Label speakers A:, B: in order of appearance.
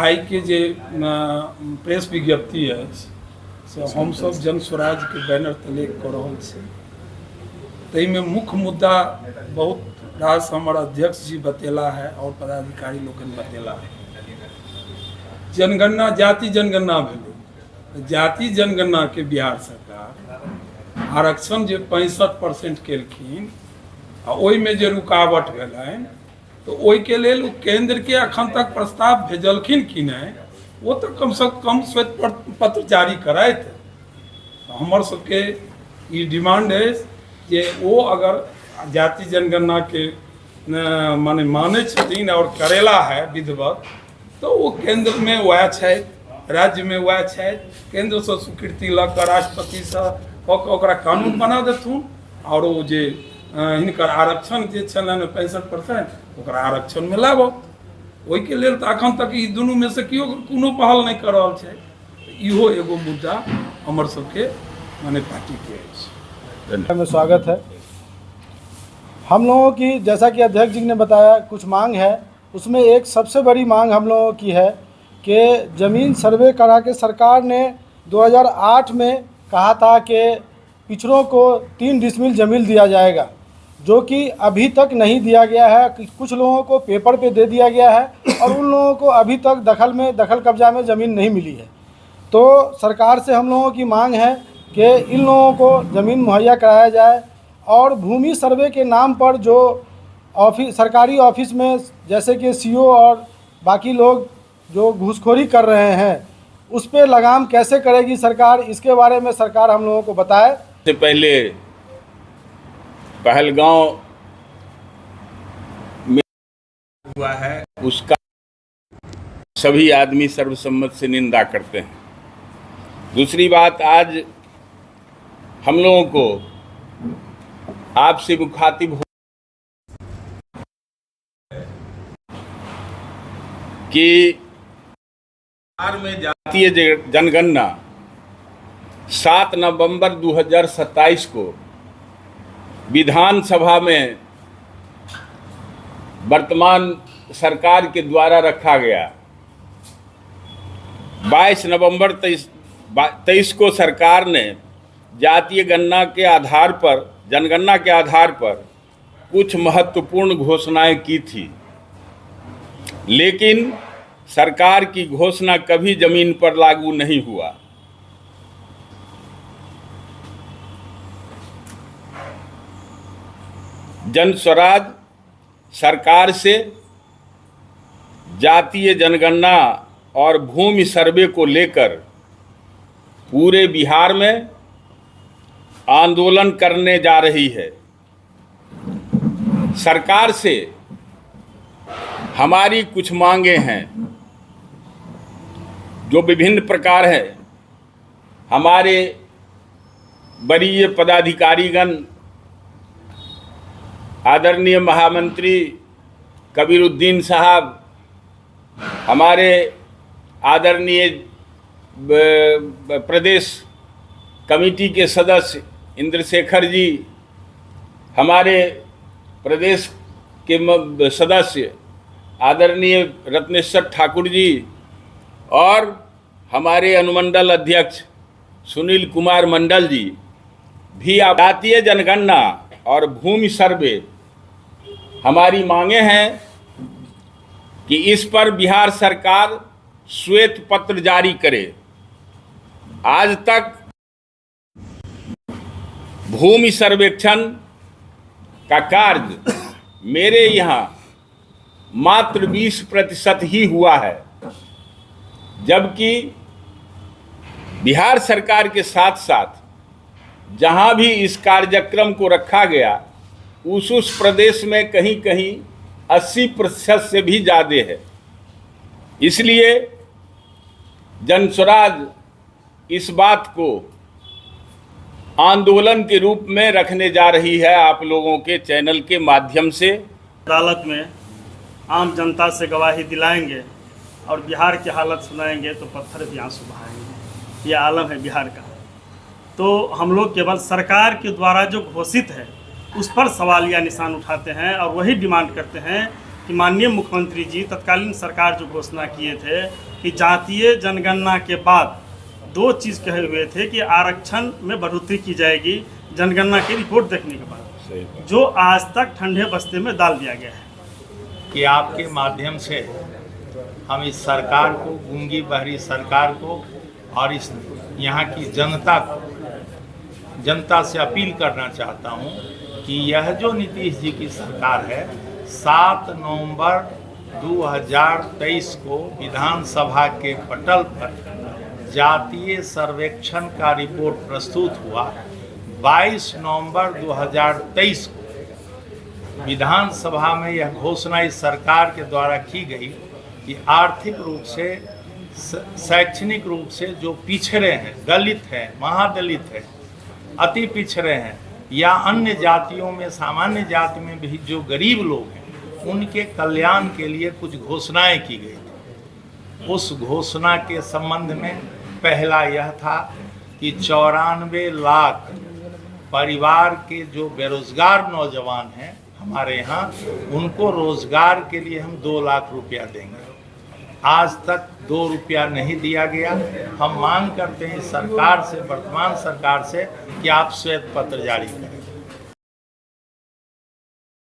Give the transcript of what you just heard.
A: आई के जे प्रेस विज्ञप्ति है से हम सब जन स्वराज के बैनर तले कर रहल छै। तई में मुख्य मुद्दा बहुत रास हमार अध्यक्ष जी बतेला है और पदाधिकारी लोग बतेला है। जनगणना जाति जनगणना भेलै, जाति जनगणना के बिहार सरकार आरक्षण जे 65% केलखिन आ ओहि में जे रुकावट भेलनि तो ओहि के लेल केंद्र के अखन तक प्रस्ताव भेजलखिन कि नहीं, वो तो कम से कम श्वेत पत्र जारी करैत। हमर सबके ई डिमांड है जे वो अगर जाति जनगणना के माने छथिन और करेला है विधिवत, तो वो केंद्र में वह है, राज्य में वह है, केंद्र से स्वीकृति लग कर राष्ट्रपति से ओकरा कानून बना देथुन और वो जे हिनकर आरक्षण जे छलनि 65% ओकरा आरक्षण में लाबत। ओहि के लेल तो अखन तक ई दुनू में से कियो कोनो पहल नहीं कर रहल छै। इहो एगो मुद्दा हमर सबके माने पार्टी के है।
B: में स्वागत है। हम लोगों की, जैसा कि अध्यक्ष जी ने बताया, कुछ मांग है। उसमें एक सबसे बड़ी मांग हम लोगों की है कि ज़मीन सर्वे करा के सरकार ने 2008 में कहा था कि पिछड़ों को 3 डिसमिल ज़मीन दिया जाएगा, जो कि अभी तक नहीं दिया गया है। कुछ लोगों को पेपर पे दे दिया गया है और उन लोगों को अभी तक दखल कब्जा में ज़मीन नहीं मिली है। तो सरकार से हम लोगों की मांग है कि इन लोगों को ज़मीन मुहैया कराया जाए और भूमि सर्वे के नाम पर जो सरकारी ऑफिस में जैसे कि सीओ और बाकी लोग जो घूसखोरी कर रहे हैं, उस पर लगाम कैसे करेगी सरकार, इसके बारे में सरकार हम लोगों को बताए।
C: से पहले पहलगांव में हुआ है, उसका सभी आदमी सर्वसम्मत से निंदा करते हैं। दूसरी बात, आज हम लोगों को आपसे मुखातिब हो कि बिहार में जातीय जनगणना 7 नवंबर 2027 को विधानसभा में वर्तमान सरकार के द्वारा रखा गया। 22 नवंबर 23 को सरकार ने जातीय जनगणना के आधार पर कुछ महत्वपूर्ण घोषणाएं की थी, लेकिन सरकार की घोषणा कभी जमीन पर लागू नहीं हुआ। जन स्वराज सरकार से जातीय जनगणना और भूमि सर्वे को लेकर पूरे बिहार में आंदोलन करने जा रही है। सरकार से हमारी कुछ मांगे हैं जो विभिन्न प्रकार है। हमारे वरीय पदाधिकारीगण, आदरणीय महामंत्री कबीरुद्दीन साहब, हमारे आदरणीय प्रदेश कमेटी के सदस्य इंद्रशेखर जी, हमारे प्रदेश के सदस्य आदरणीय रत्नेश्वर ठाकुर जी और हमारे अनुमंडल अध्यक्ष सुनील कुमार मंडल जी भी जातीय जनगणना और भूमि सर्वे हमारी मांगे हैं कि इस पर बिहार सरकार श्वेत पत्र जारी करे। आज तक भूमि सर्वेक्षण का कार्य मेरे यहाँ मात्र 20% ही हुआ है, जबकि बिहार सरकार के साथ साथ जहाँ भी इस कार्यक्रम को रखा गया उस प्रदेश में कहीं कहीं 80% से भी ज़्यादा है। इसलिए जनस्वराज इस बात को आंदोलन के रूप में रखने जा रही है, आप लोगों के चैनल के माध्यम से।
D: अदालत में आम जनता से गवाही दिलाएंगे और बिहार की हालत सुनाएंगे तो पत्थर भी आंसू बहाएंगे। ये आलम है बिहार का। तो हम लोग केवल सरकार के द्वारा जो घोषित है उस पर सवाल या निशान उठाते हैं और वही डिमांड करते हैं कि माननीय मुख्यमंत्री जी तत्कालीन सरकार जो घोषणा किए थे कि जातीय जनगणना के बाद 2 चीज़ कहे हुए थे कि आरक्षण में बढ़ोतरी की जाएगी जनगणना की रिपोर्ट देखने के बाद, जो आज तक ठंडे बस्ते में डाल दिया गया है।
E: कि आपके माध्यम से हम इस सरकार को, गूंगी बहरी सरकार को और इस यहाँ की जनता से अपील करना चाहता हूँ कि यह जो नीतीश जी की सरकार है, 7 नवंबर 2023 को विधानसभा के पटल पर जातीय सर्वेक्षण का रिपोर्ट प्रस्तुत हुआ। 22 नवंबर 2023 को विधानसभा में यह घोषणा इस सरकार के द्वारा की गई कि आर्थिक रूप से, शैक्षणिक रूप से जो पिछड़े हैं, दलित हैं, महादलित हैं, अति पिछड़े हैं या अन्य जातियों में, सामान्य जाति में भी जो गरीब लोग हैं, उनके कल्याण के लिए कुछ घोषणाएं की गई थी। उस घोषणा के संबंध में पहला यह था कि 94 लाख परिवार के जो बेरोजगार नौजवान हैं हमारे यहाँ, उनको रोजगार के लिए हम 2 लाख रुपया देंगे। आज तक 2 रुपया नहीं दिया गया। हम मांग करते हैं सरकार से, वर्तमान सरकार से, कि आप श्वेत पत्र जारी करें।